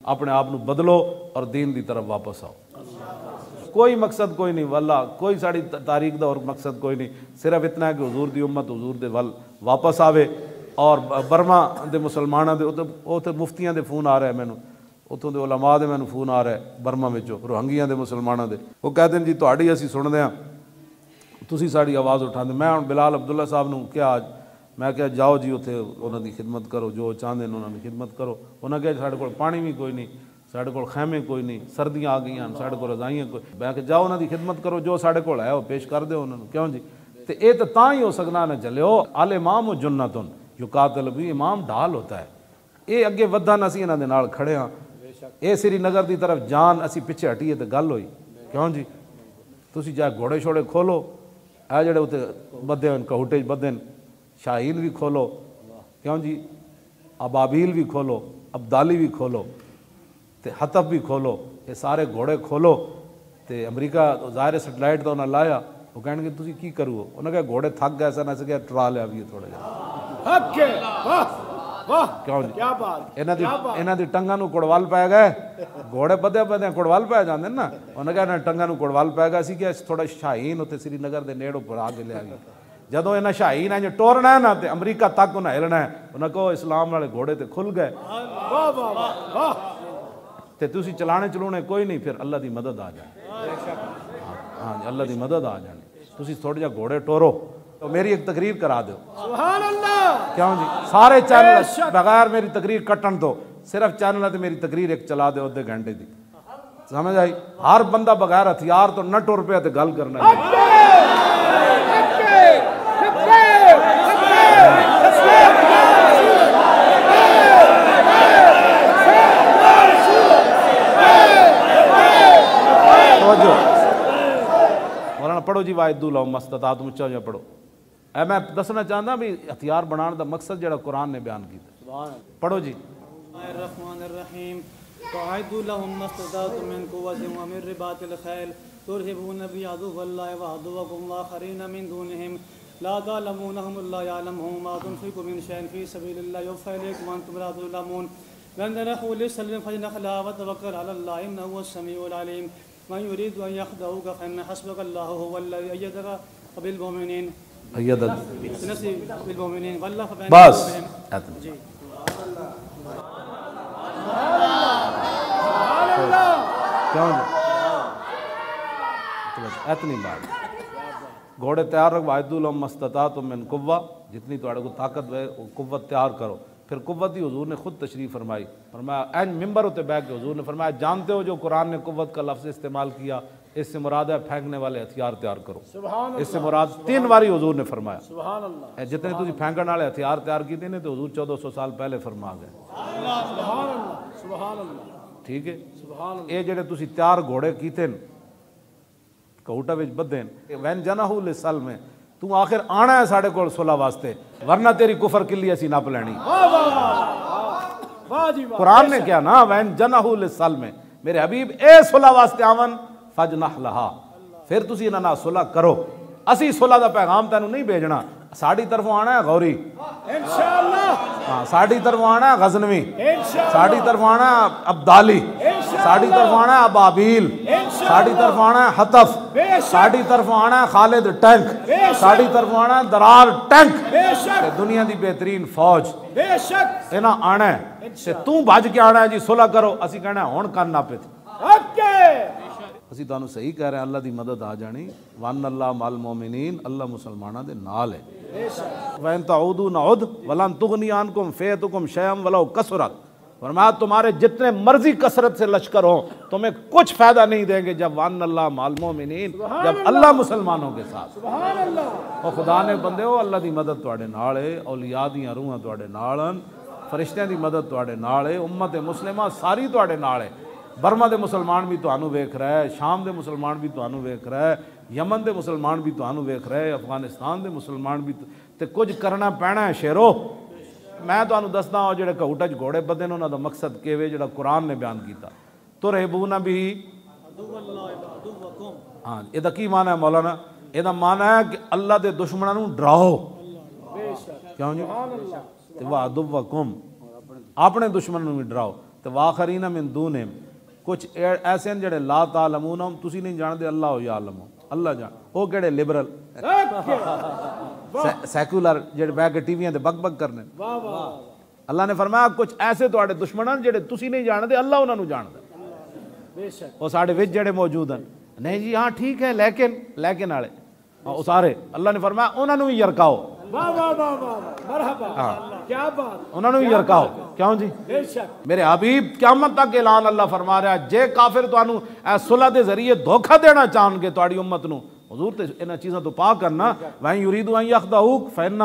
اپنے آپ نو بدلو اور دین دی طرف واپس آؤ. کوئی مقصد کوئی نہیں واللہ، کوئی ساری تاریخ دا اور مقصد کوئی نہیں، صرف اتنا ہے کہ حضور دی امت حضور دے ول واپس آوے. اور برما دے مسلماناں دے اوتھے مفتیاں دے فون آ رہا ہے مینوں، اتوں دے علماء دے مینوں فون آ رہا ہے برما وچوں روہنگیاں دے مسلماناں دے، وہ کہتے ہیں جی تہاڈی اسی سنتے ہاں تسی ساڈی آواز اٹھاندے. میں ہن بلال عبداللہ صاحب نوں کیا میں کہا جاؤ جی اتنے انہوں دی خدمت کرو، جو چاہتے ہیں انہوں کی خدمت کرو. انہوں نے کہا ساڈے کول پانی بھی کوئی نہیں، ساڈے کول خیمے کوئی نہیں، سردیاں آ گئی ہیں ساڈے کول رضائیاں کوئی. میں کہ جاؤ انہوں دی خدمت کرو، جو ساڈے کول ہے وہ پیش کر دیو انہوں نے. کیوں جی تے اے تو تاں ہی ہو سکنا نہ چلو الامام جنتن یقاتل بھی، امام ڈھال ہوتا ہے. اے اگے ودھن اسی انہاں دے نال کھڑے ہاں. اے سری نگر دی طرف جان اسی پیچھے ہٹیے تے گل ہوئی. کیوں جی تسی جائے گھوڑے شوڑے کھولو، اے جڑے اتنے بدے ہیں کہوٹے بدے شاہین بھی کھولو، کیوں جی ابابیل بھی کھولو، ابدالی بھی کھولو تے حطب بھی کھولو، یہ سارے گھوڑے کھولو. تے امریکہ ظاہر سیٹلائٹ تو انہیں لایا، وہ کہنے کہ تسی کی کرو؟ انہوں نے کہا گھوڑے تھک گئے سن، ایسے کہ ٹرا لیا بھی تھوڑا جا. کیوں جی انہاں دی ٹنگاں نو کڑوال پائے گئے، گھوڑے بدے بدے کڑوال پائے جاندے نا. انہوں نے کہا انہاں ٹنگاں نو کڑوال پائے گا، اسی کہ تھوڑا شاہین اتنے سری نگر دے نیڑوں پر آ کے لیا گیا. جدو انہیں شاہین ہے جو ٹورنا ہے نا تے امریکہ تک انہیں ہلنا ہے. انہیں کہو اسلام والے گھوڑے تے کھل گئے تے تسی چلانے چلونے کوئی نہیں، پھر اللہ دی مدد آ جائے. ہاں اللہ دی مدد آ جائے. تسی تھوڑے جا گھوڑے ٹورو تو میری ایک تقریر کرا دو. سبحان اللہ. کیوں جی سارے چینل بغیر میری تقریر کٹن تو صرف چینل ہے تو میری تقریر ایک چلا دے آدھے گھنٹے دی. سمجھ آئی؟ ہر بندہ بغیر ہتھیار تو نہ ٹر پیا تے گل کرنا ہے. مولانا پڑھو جی واحد لہم مستطعتم اچھا جا پڑھو. اے میں دسنا چاہتا بھی ہتھیار بنانے دا مقصد جڑا قرآن نے بیان کیتا. پڑھو جی. الرحمن الرحیم وَأَعِدُّوا لَهُم مَّا اسْتَطَعْتُم مِّن قُوَّةٍ وَمِن رِّبَاطِ الْخَيْلِ تُرْهِبُونَ بِهِ عَدُوَّ اللَّهِ وَعَدُوَّكُمْ وَآخَرِينَ مِن دُونِهِمْ لَا تَعْلَمُونَهُمُ اللَّهُ يَعْلَمُهُمْ وَمَا تُنفِقُوا مِن شَيْءٍ فِي سَبِيلِ اللَّهِ يُوفَّى إِلَيْكُمْ وَأَنتُمْ لَا تُظْلَمُونَ وَإِن تَنَحُوا لِلسَّلْمِ فَاجْنَحْ لَهَا وَتَوَكَّلْ عَلَى اللَّهِ إِنَّهُ هُوَ السَّمِيعُ الْعَلِيمُ مَن يُرِيدُ أَن يَخْدَعُوكَ فَإِنَّ حَسْبَكَ اللَّهُ هُوَ الَّذِي أَيَّدَكَ بِالْمُؤْمِنِينَ بالمؤمنين والله بس جی. کیوں جی اتنی بات. گھوڑے تیار رکھو. وَأَعِدُّوا لَهُم مَّا اسْتَطَعْتُم مِّن قُوَّةٍ، جتنی تہاڈے کو طاقت ہے وہ قوت تیار کرو. پھر قوت دی حضور نے خود تشریف فرمائی. فرمایا این ممبر ہوتے بیٹھ کے حضور نے فرمایا جانتے ہو جو قرآن نے قوت کا لفظ استعمال کیا اس سے مراد ہے پھینکنے والے ہتھیار تیار کرو. اس سے مراد 3 باری حضور نے فرمایا. سبحان اللہ. جتنے تسی پھینکن والے ہتھیار تیار کیتے نے تو حضور 1400 سال پہلے فرما گئے. سبحان اللہ سبحان اللہ. ٹھیک ہے. سبحان اللہ. اے جڑے تسی تیار گھوڑے کیتے کوٹا وچ بدے وین جنہو لسلم تو آخر آنا ہے ساڑھے کول صلح واسطے ورنہ تیری کفر کلی اسی نپ لینی. قرآن نے کیا نا وین جنہو لسلم میرے حبیب اے صلح واسطے آون فجنح لہا پھر تسی انہاں نال صلح کرو. اسی صلح دا پیغام تینوں نہیں بھیجنا. ساڑی طرفوں آنا ہے غوری انشاءاللہ، ہاں ساڑی طرفوں آنا ہے غزنوی انشاءاللہ، ساڑی طرفوں آنا ہے ابدالی انشاءاللہ، ساڑی طرفوں آنا ہے ابابیل انشاءاللہ، ساڑی طرفوں آنا ہے حطف، ساڑی طرفوں آنا ہے خالد ٹینک، ساڑی طرفوں آنا ہے درار ٹینک. دنیا دی بہترین فوج انہاں آنا ہے تے تو بھج کے آنا ہے جی صلح کرو. اسی کہنا ہے ہون کرنا پہ اسی تانوں صحیح کہہ رہے ہیں. اللہ دی مدد آ جانی. وان اللہ مع المؤمنین، اللہ مسلماناں دے نال ہے. وَإِن تَعُودُوا نَعُدْ وَلَن تُغْنِيَ عَنْكُمْ فِئَتُكُمْ شَيْئًا وَلَوْ كَثُرَتْ. فرمایا تمہارے جتنے مرضی کثرت سے لشکر ہوں تمہیں کچھ فائدہ نہیں دیں گے جب وان اللہ مع المؤمنین، جب اللہ مسلمانوں کے ساتھ. سبحان اللہ. اور خدا نے بندے ہو اللہ دی مدد تواڈے نال ہے، اولیاء دیاں روحاں تواڈے نال ہن، فرشتیاں دی مدد تواڈے نال ہے، امت مسلمہ ساری تواڈے نال ہے. برما دے مسلمان بھی تانوں ویکھ رہا ہے، شام دے مسلمان بھی تانوں ویکھ رہا ہے، یمن دے مسلمان بھی تانوں ویکھ رہے، افغانستان دے مسلمان بھی تے کچھ کرنا پینا ہے. شیرو میں تانوں دسدا ہوں جڑے کہوٹا چ گھوڑے بدے نے انہاں دا مقصد کیویں جڑا قرآن نے بیان کیتا. ترہبون بھی ہاں یہ دا کی معنی ہے مولانا؟ یہ دا معنی ہے کہ اللہ دے دشمناں نوں ڈراؤ. کیوں جی؟ تے وعدوکم اپنے دشمنوں بھی ڈراؤ. تو واخرین من دونہم کچھ ایسے ہیں جڑے لا تعلمونہم تسی نہیں جانتے اللہ یعلم اللہ جان وہ کہڑے لبرل سیکولر جڑے بیٹھ کے ٹی ویاں تے بک بک کرنے اللہ نے فرمایا کچھ ایسے تواڈے دشمن ہیں جڑے تسی نہیں جانتے اللہ انہاں نو جاندا بے شک وہ ساڈے وچ جڑے موجود ہیں نہیں جی ہاں ٹھیک ہے لیکن والے وہ سارے اللہ نے فرمایا انہاں نو بھی یرکاؤ واہ واہ واہ واہ مرحبا کیا بات انہوں نے بھی یرکاؤ کیوں جی بے شک میرے حبیب قیامت تک اعلان اللہ فرما رہا ہے جے کافر تانوں اے صلح دے ذریعے دھوکا دینا چاہن گے تہاڈی امت نو حضور تے انہاں چیزاں تو پاک کرنا وَإِن يُرِيدُوا أَن يَخْدَعُوكَ فَإِنَّ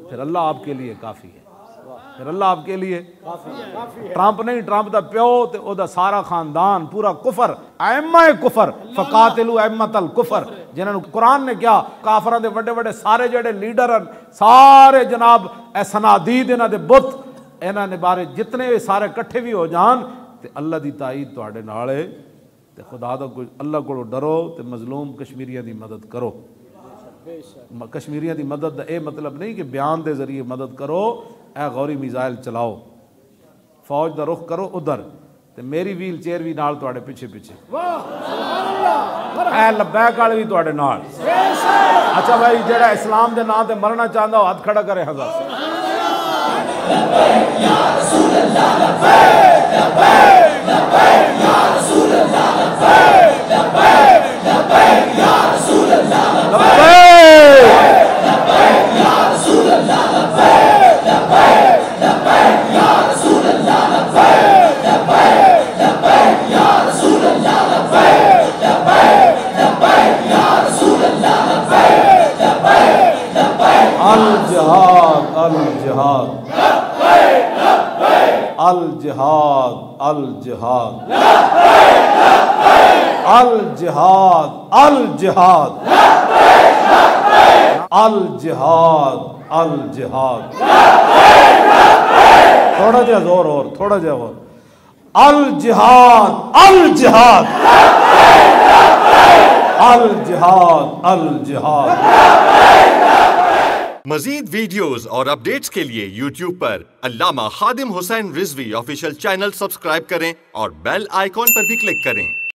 پھر اللہ آپ کے لیے کافی ہے پھر اللہ آپ کے لیے ٹرمپ نہیں ٹرمپ دا پیو تے او دا سارا خاندان پورا کفر ائمہ کفر فقاتلوا ائمۃ الکفر جنہاں نو قرآن نے کیا کافراں دے بڑے بڑے سارے جڑے لیڈر ہیں سارے جناب اے صنادید انہاں دے بت انہاں نے بارے جتنے سارے کٹھے بھی ہو جان تے اللہ دی تائید تواڈے نال ہے تے خدا دا کوئی اللہ کو ڈرو تے مظلوم کشمیریاں دی مدد کرو کشمیریاں دی مدد دا اے مطلب نہیں کہ بیان دے ذریعے مدد کرو اے غوری میزائل چلاؤ فوج دا رخ کرو ادھر تے میری ویل چیئر بھی نال تواڈے پیچھے اے لبیک والے بھی تواڈے نال اچھا بھائی جڑا اسلام دے نام تے مرنا چاہندا ہو ہاتھ کھڑا کرے حضرت یا رسول اللہ لبیک لبیک لبیک یا رسول اللہ لبیک لبیک لبیک یا رسول اللہ لبیک لبیک یا رسول اللہ لبیک لبیک لبیک یا رسول اللہ لبیک لبیک لبیک یا رسول اللہ لبیک لبیک لبیک یا رسول اللہ لبیک لبیک لبیک الجہاد الجہاد الجہاد الجہاد الجہاد الجہاد الجہاد الجہاد تھوڑا جہا زور اور تھوڑا جہا اور الجہاد الجہاد الجہاد الجہاد مزید ویڈیوز اور اپڈیٹس کے لیے یوٹیوب پر علامہ Khadim Hussain Rizvi official channel subscribe کریں اور بیل آئیکن پر بھی کلک کریں۔